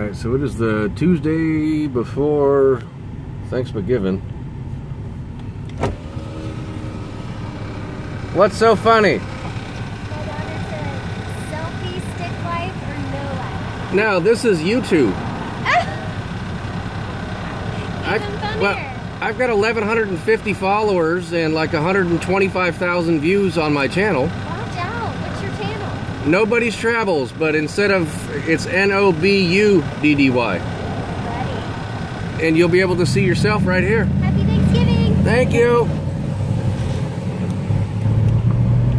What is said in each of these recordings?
Alright, so it is the Tuesday before Thanksgiving. What's so funny? Selfie, stick life, or no life? No, this is YouTube. I've got 1,150 followers and like 125,000 views on my channel. Watch out. What's your channel? Nobody's Travels, but instead of, it's NOBUDDY. Ready. And you'll be able to see yourself right here. Happy Thanksgiving. Thank you.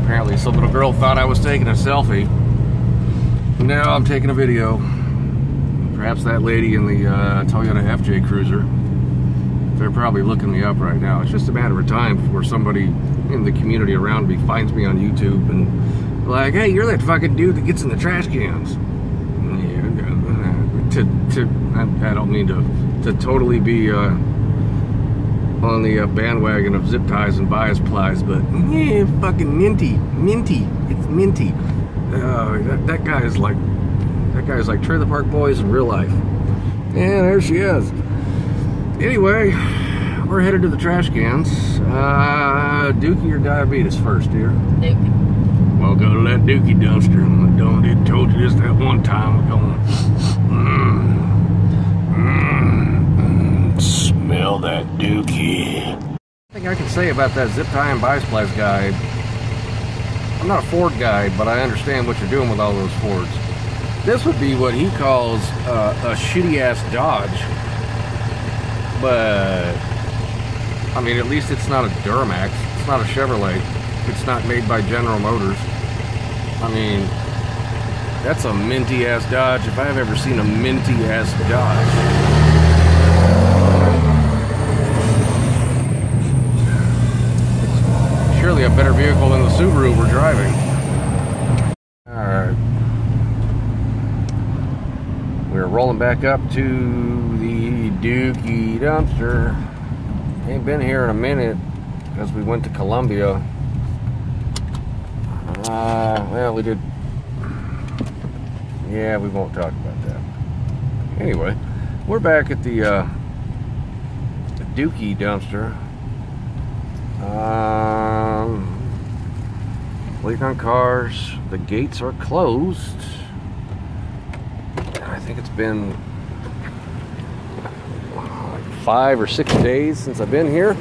Apparently some little girl thought I was taking a selfie. No, I'm taking a video. Perhaps that lady in the Toyota FJ Cruiser. They're probably looking me up right now. It's just a matter of time before somebody in the community around me finds me on YouTube and like, hey, you're that fucking dude that gets in the trash cans. I don't mean to totally be on the bandwagon of zip ties and bias plies, but yeah, fucking minty, it's minty. That guy is like Trailer Park Boys in real life. Yeah, there she is. Anyway, we're headed to the trash cans. Dookie or diabetes first, dear? Dookie. Well, go to that Dookie dumpster. I told you this that one time. We're going. Smell that Dookie. I think I can say about that zip tie and bias plies guide. I'm not a Ford guy, but I understand what you're doing with all those Fords. This would be what he calls a shitty-ass Dodge. But, I mean, at least it's not a Duramax. It's not a Chevrolet. It's not made by General Motors. I mean, that's a minty-ass Dodge if I've ever seen a minty-ass Dodge. It's surely a better vehicle than the Subaru we're driving. Alright. We're rolling back up to the Dookie dumpster. Ain't been here in a minute because we went to Columbia. Well, we did. Yeah, we won't talk about that. Anyway, we're back at the Dookie dumpster. Waiting on cars. The gates are closed. I think it's been like 5 or 6 days since I've been here.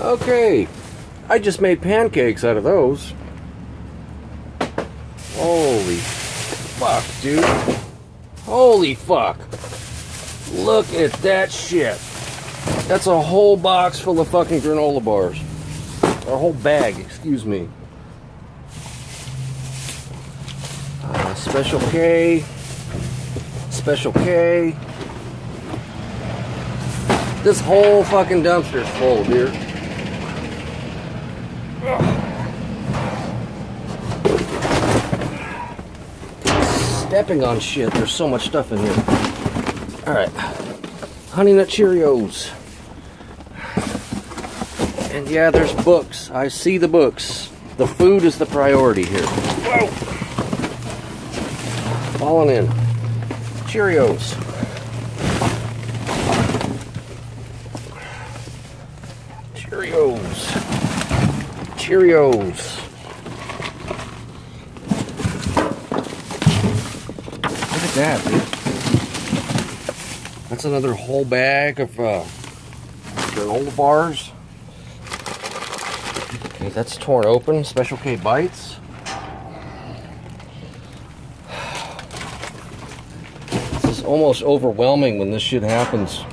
Okay, I just made pancakes out of those. Holy fuck, dude. Holy fuck. Look at that shit. That's a whole box full of fucking granola bars. Or a whole bag, excuse me. Special K. Special K. This whole fucking dumpster's full, dude. Stepping on shit. There's so much stuff in here. Alright. Honey Nut Cheerios. And yeah, there's books. I see the books. The food is the priority here. Whoa! Falling in. Cheerios. Cheerios. Cheerios. Look at that, dude. That's another whole bag of granola bars. Okay, that's torn open. Special K Bites. This is almost overwhelming when this shit happens.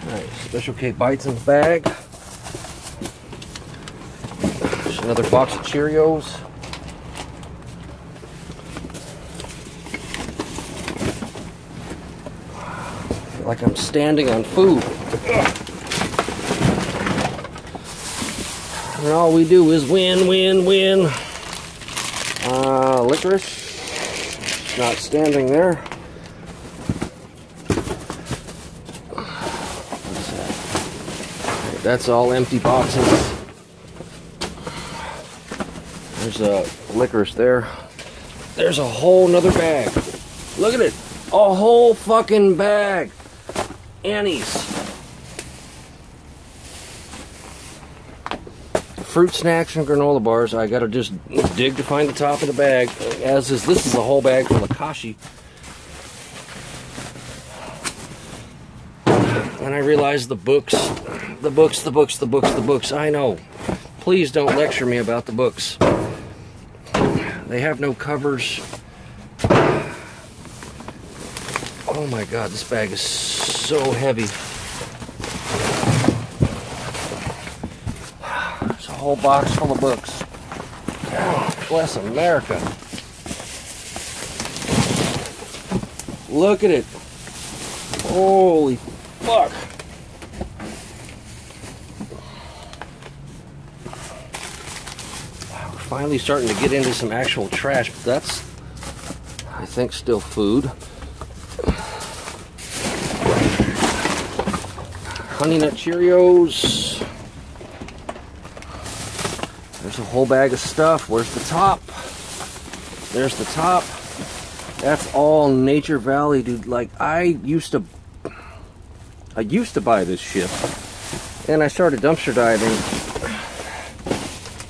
Alright, Special K Bites in the bag. There's another box of Cheerios. Like I'm standing on food. And all we do is win, win, win. Licorice. not standing there. What's that? That's all empty boxes. There's licorice there. There's a whole nother bag. Look at it. A whole fucking bag. Annie's. Fruit snacks and granola bars. I gotta just dig to find the top of the bag. This is a whole bag full of Kashi. And I realized the books. I know. Please don't lecture me about the books. They have no covers. Oh my God, this bag is so heavy. There's a whole box full of books. Oh, bless America. Look at it. Holy fuck. We're finally starting to get into some actual trash, but that's, I think, still food. Honey Nut Cheerios. There's a whole bag of stuff. Where's the top? There's the top. That's all Nature Valley, dude. Like, I used to buy this shit, and I started dumpster diving,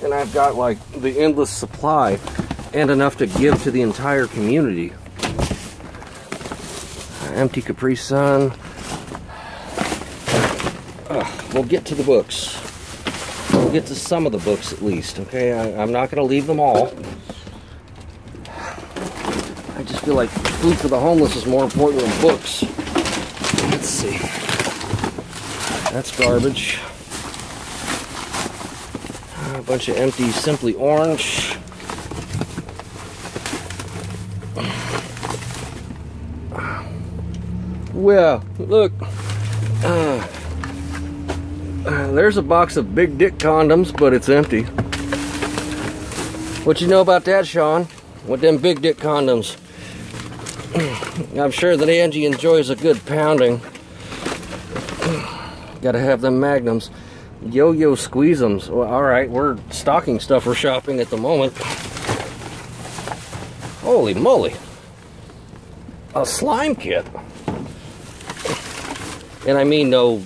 and I've got like the endless supply and enough to give to the entire community. Empty Capri Sun. We'll get to the books. We'll get to some of the books at least, okay? I'm not going to leave them all. I just feel like food for the homeless is more important than books. Let's see. That's garbage. A bunch of empty Simply Orange. Well, look. There's a box of Big Dick condoms, but it's empty. What you know about that, Sean? With them Big Dick condoms? I'm sure that Angie enjoys a good pounding. Gotta have them Magnums. Yo-yo squeeze-ems. Well, alright, we're stocking stuffer shopping at the moment. Holy moly. A slime kit. And I mean no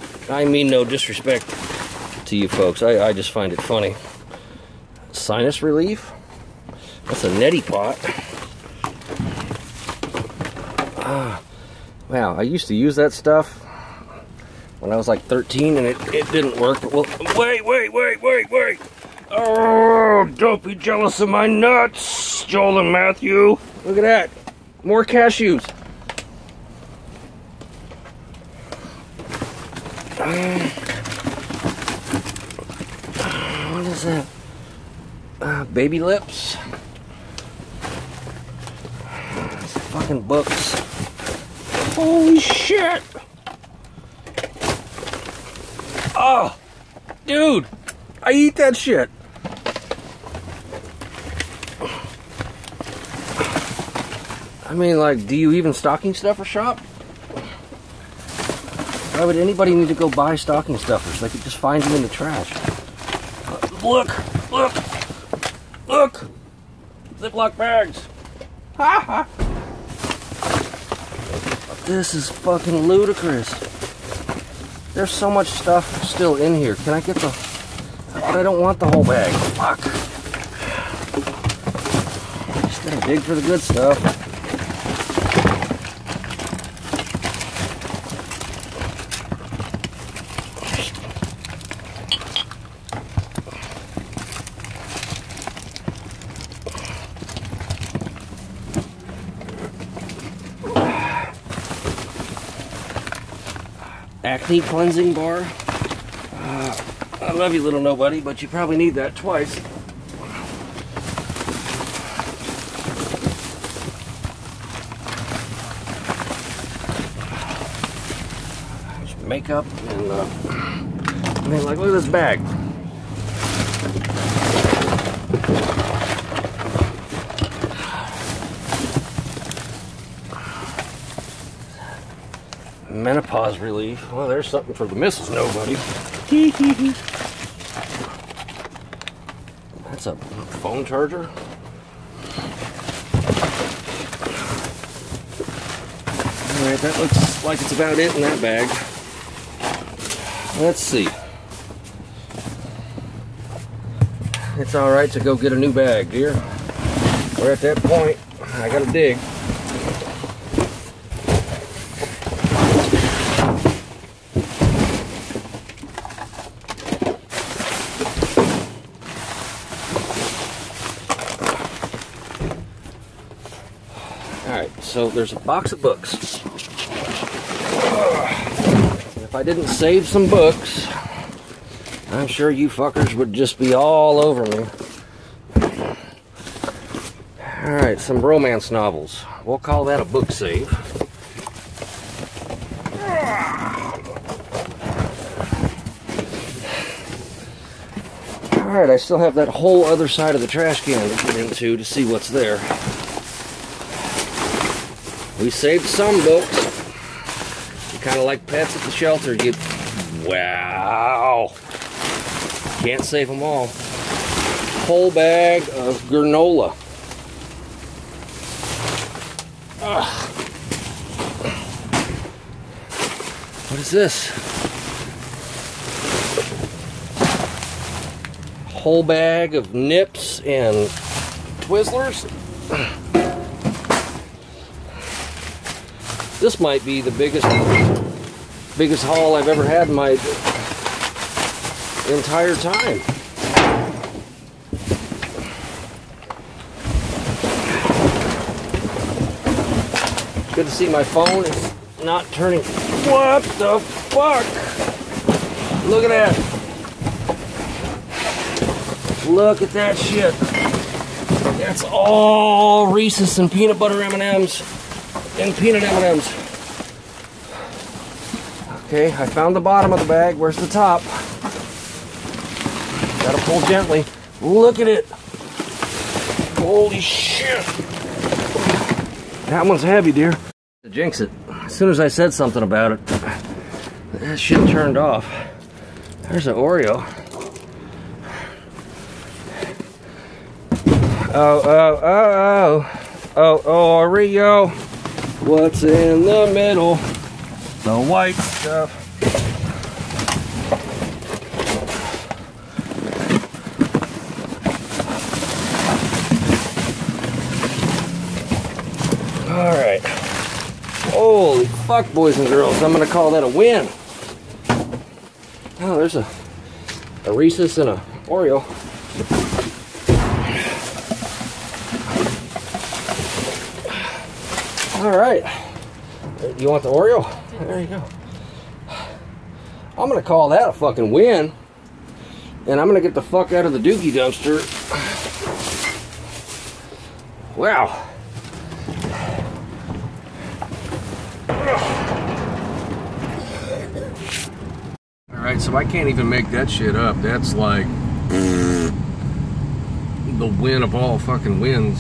disrespect to you folks. I just find it funny. Sinus relief. That's a neti pot. Wow, I used to use that stuff when I was like 13 and it didn't work. But well, wait. Oh, don't be jealous of my nuts, Joel and Matthew. Look at that. More cashews. What is that? Baby lips. Fucking books. Holy shit! Oh, dude, I eat that shit. I mean, like, do you even stocking stuffer shop? Why would anybody need to go buy stocking stuffers? They could just find them in the trash. Look! Ziploc bags. Ha ha! This is fucking ludicrous. There's so much stuff still in here. Can I get the... But I don't want the whole bag. Fuck. Just gotta dig for the good stuff. Acne cleansing bar. I love you, little nobody, but you probably need that twice. There's makeup and I mean, like, look at this bag. menopause relief. Well, there's something for the Mrs. Nobody. That's a phone charger. Alright, that looks like it's about it in that bag. Let's see. It's alright to go get a new bag, dear. We're at that point. I gotta dig. Alright, so there's a box of books. If I didn't save some books, I'm sure you fuckers would just be all over me. Alright, some romance novels. We'll call that a book save. Alright, I still have that whole other side of the trash can to get into to see what's there. We saved some books. Kind of like pets at the shelter. Wow. Can't save them all. Whole bag of granola. Ugh. What is this? Whole bag of Nips and Twizzlers. This might be the biggest haul I've ever had in my entire time. Good to see my phone is not turning. What the fuck? Look at that. Look at that shit. That's all Reese's and peanut butter M&Ms. And peanut M&Ms. Okay, I found the bottom of the bag. Where's the top? Gotta pull gently. Look at it. Holy shit. That one's heavy, dear. To jinx it. As soon as I said something about it, that shit turned off. There's an Oreo. Oh, Oreo. What's in the middle? The white stuff. Alright. Holy fuck, boys and girls. I'm gonna call that a win. Oh, there's a Reese's and a Oreo. Alright. You want the Oreo? There you go. I'm gonna call that a fucking win. And I'm gonna get the fuck out of the dookie dumpster. Wow. Alright, so I can't even make that shit up. That's like the win of all fucking wins.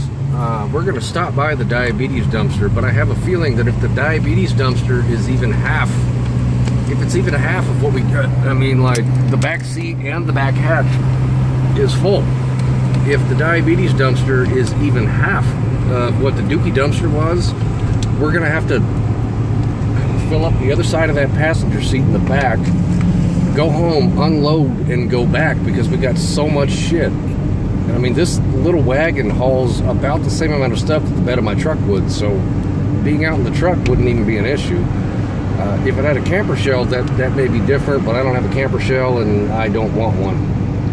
We're gonna stop by the diabetes dumpster, but I have a feeling that if the diabetes dumpster is even half, if it's even half of what we got, I mean, like the back seat and the back hatch is full. If the diabetes dumpster is even half of what the dookie dumpster was, we're gonna have to fill up the other side of that passenger seat in the back, go home, unload, and go back because we got so much shit. I mean, this little wagon hauls about the same amount of stuff that the bed of my truck would, so being out in the truck wouldn't even be an issue. If it had a camper shell, that may be different, but I don't have a camper shell and I don't want one.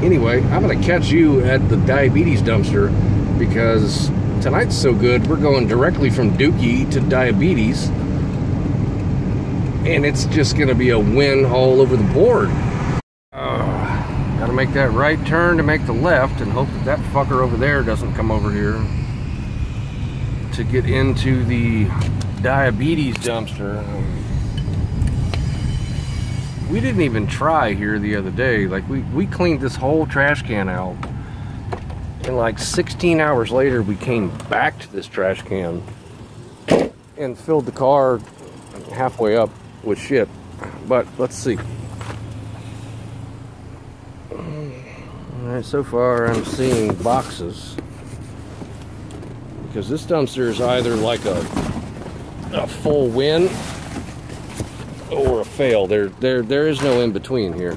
Anyway, I'm going to catch you at the diabetes dumpster because tonight's so good, we're going directly from dookie to diabetes, and it's just going to be a win all over the board. Gotta make that right turn to make the left and hope that that fucker over there doesn't come over here to get into the diabetes dumpster. We didn't even try here the other day. Like we cleaned this whole trash can out, and like 16 hours later we came back to this trash can and filled the car halfway up with shit. But let's see. Alright, so far I'm seeing boxes. Because this dumpster is either like a full win or a fail. There is no in between here.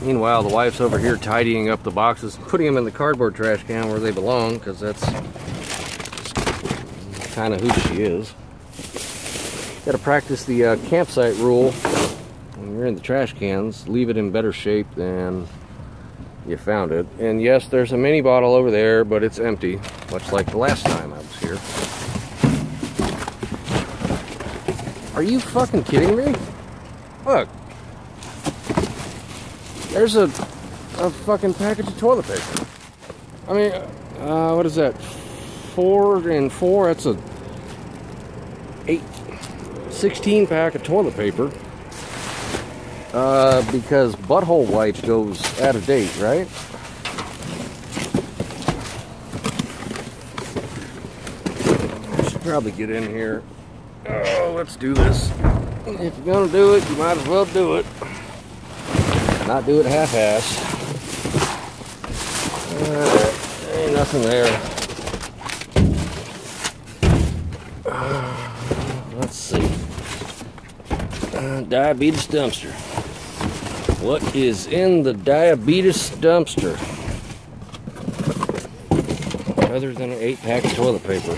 Meanwhile, the wife's over here tidying up the boxes, putting them in the cardboard trash can where they belong, because that's kind of who she is. Got to practice the campsite rule. When you're in the trash cans, leave it in better shape than you found it. And yes, there's a mini bottle over there, but it's empty, much like the last time I was here. Are you fucking kidding me? Look. There's a fucking package of toilet paper. I mean, what is that? 4 and 4, that's a 16 pack of toilet paper. Because butthole wipes goes out of date, right? I should probably get in here. Oh, let's do this. If you're gonna do it, you might as well do it. Not do it half-assed. Ain't nothing there. Let's see. Diabetes dumpster. What is in the diabetes dumpster? Other than an 8-pack of toilet paper.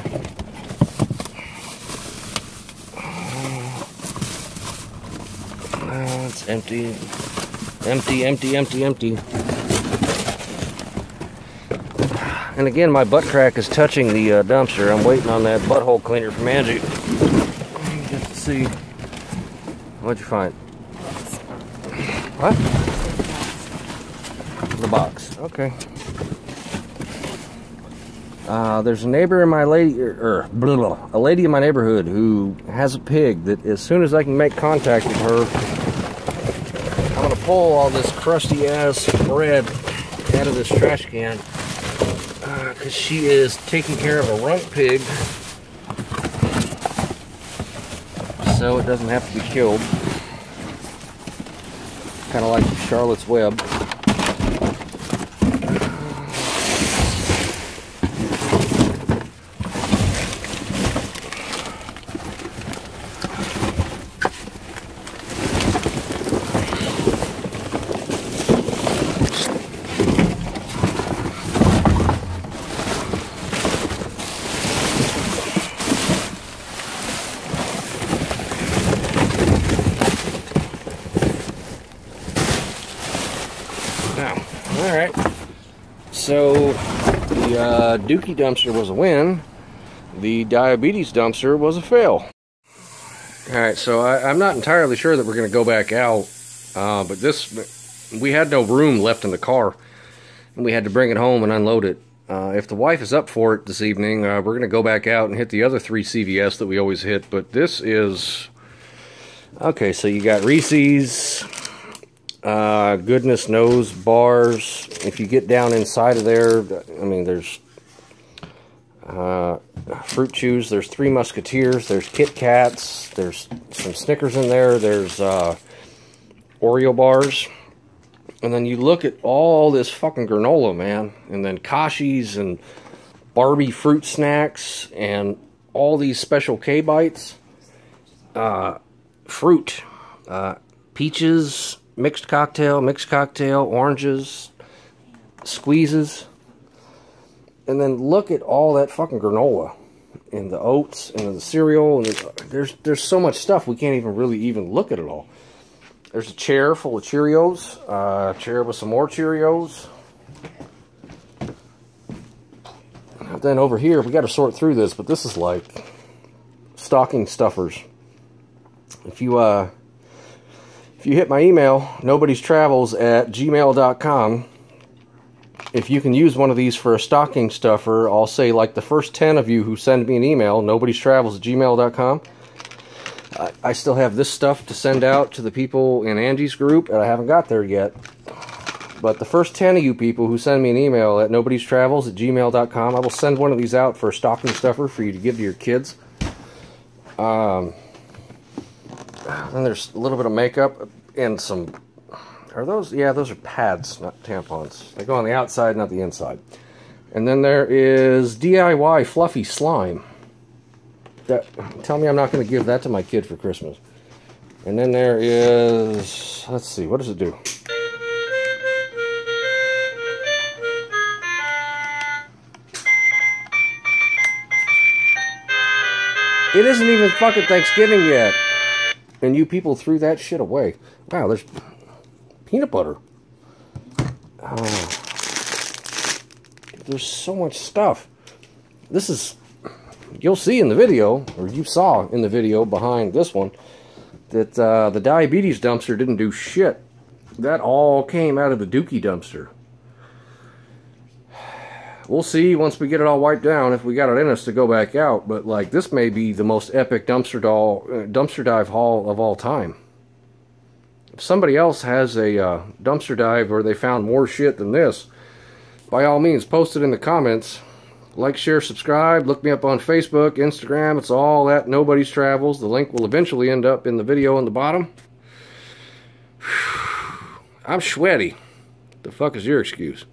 It's empty. Empty, empty, empty, empty. And again, my butt crack is touching the dumpster. I'm waiting on that butthole cleaner from Angie. Let's see. What'd you find? What? The box. Okay. There's a neighbor in my a lady in my neighborhood who has a pig that as soon as I can make contact with her, I'm gonna pull all this crusty ass bread out of this trash can because she is taking care of a runt pig so it doesn't have to be killed. Kind of like Charlotte's Web. Alright, so the Dookie dumpster was a win. The diabetes dumpster was a fail. Alright, so I'm not entirely sure that we're going to go back out, but we had no room left in the car, and we had to bring it home and unload it. If the wife is up for it this evening, we're going to go back out and hit the other 3 CVS that we always hit, but this is... Okay, so you got Reese's... goodness knows bars. If you get down inside of there, I mean, there's fruit chews, there's 3 Musketeers, there's Kit Kats, there's some Snickers in there, there's Oreo bars, and then you look at all this fucking granola, man, and then Kashi's and Barbie fruit snacks and all these special K-bites, fruit, peaches, mixed cocktail, oranges, squeezes, and then look at all that fucking granola and the oats and the cereal, and there's so much stuff we can't even really look at it all. There's a chair full of Cheerios, a chair with some more Cheerios. Then over here, we got to sort through this, but this is like stocking stuffers. If you hit my email, nobuddystravels@gmail.com, if you can use one of these for a stocking stuffer, I'll say like the first 10 of you who send me an email, nobuddystravels@gmail.com, I still have this stuff to send out to the people in Angie's group, and I haven't got there yet. But the first 10 of you people who send me an email at nobuddystravels@gmail.com, I will send one of these out for a stocking stuffer for you to give to your kids. Then there's a little bit of makeup and some... Are those? Yeah, those are pads, not tampons. They go on the outside, not the inside. And then there is DIY fluffy slime. Tell me I'm not going to give that to my kid for Christmas. And then there is... Let's see, what does it do? It isn't even fucking Thanksgiving yet. And you people threw that shit away. Wow, there's peanut butter. There's so much stuff. This is... You'll see in the video, or you saw in the video behind this one, that the diabetes dumpster didn't do shit. That all came out of the Dookie dumpster. We'll see once we get it all wiped down if we got it in us to go back out. But like, this may be the most epic dumpster dive haul of all time. If somebody else has a dumpster dive where they found more shit than this, by all means, post it in the comments. Like, share, subscribe. Look me up on Facebook, Instagram. It's all at Nobody's Travels. The link will eventually end up in the video on the bottom. I'm sweaty. The fuck is your excuse?